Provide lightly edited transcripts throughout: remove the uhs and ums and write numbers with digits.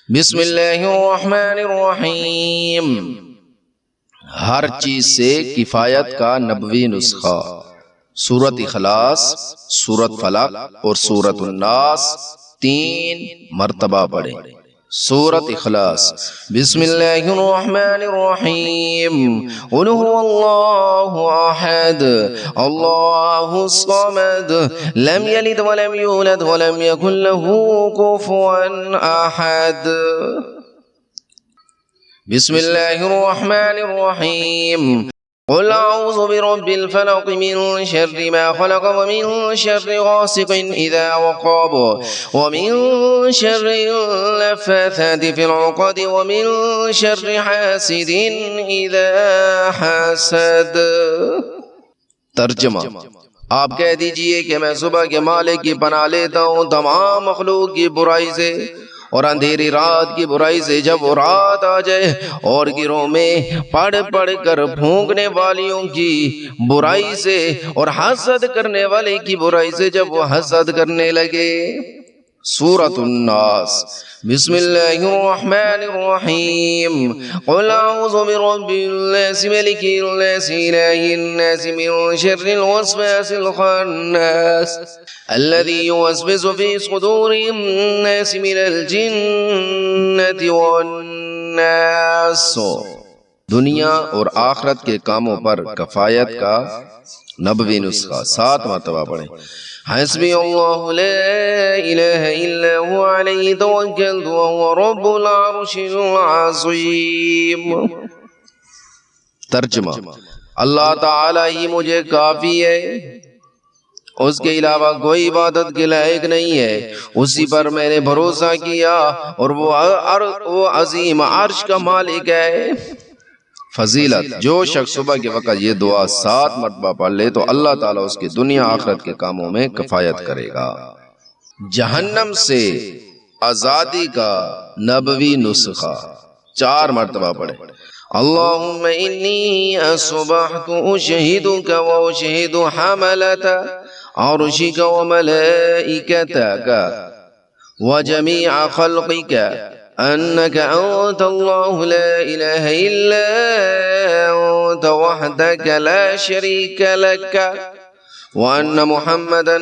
بسم اللہ الرحمن الرحیم۔ ہر چیز سے کفایت کا نبوی نسخہ، سورۃ اخلاص، سورۃ فلق اور سورۃ الناس 3 مرتبہ پڑھیں۔ سورۃ اخلاص۔ بسم اللہ الرحمن الرحیم۔ قل هو اللہ احد اللہ الصمد لم یلد ولم یولد ولم یکن له کفوا احد۔ بسم اللہ الرحمن الرحیم۔ قل اعوذ برب الفلق من شر ما خلق ومن شر غاسق اذا وقب ومن شر النفاثات في العقد ومن شر حاسد اذا حسد۔ ترجمہ۔ آپ کہہ دیجئے کہ میں صبح کے مالک کی پناہ لیتا ہوں تمام مخلوق کی برائی سے اور اندھیری رات کی برائی سے جب وہ رات آ جائے، اور گروہ میں پڑھ پڑھ کر پھونکنے والیوں کی برائی سے اور حسد کرنے والے کی برائی سے جب وہ حسد کرنے لگے۔ سورۃ الناس۔ بسم اللہ الرحمن الرحیم۔ قل اعوذ برب الناس ملک الناس الہ الناس من شر الوسواس الخناس الذي يوسوس في صدور الناس من الجنة والناس۔ دنیا اور آخرت کے کاموں پر کفایت کا نبوی نسخہ 7 مرتبہ پڑھیں۔ حسبی اللہ لا الہ الا هو علیہ توکلت وهو رب العرش العظیم۔ ترجمہ۔ اللہ تعالی ہی مجھے کافی ہے، اس کے علاوہ کوئی عبادت کے لائق نہیں ہے، اسی پر میں نے بھروسہ کیا اور وہ عظیم عرش کا مالک ہے۔ فضیلت: جو شخص صبح کے وقت یہ دعا 7 مرتبہ پڑھ لے تو اللہ تعالیٰ اس کے دنیا آخرت کے کاموں میں کفایت کرے گا۔ جہنم سے آزادی کا نبوی نسخہ 4 مرتبہ پڑھیں۔ اللہم انی اصبحت اشہدک و اشہد حملت عرشک و ملائکتک و جمیع خلقک انك انت الله لا اله الا انت وحدك لا شريك لك وان محمدا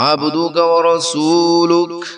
عبدك ورسولك۔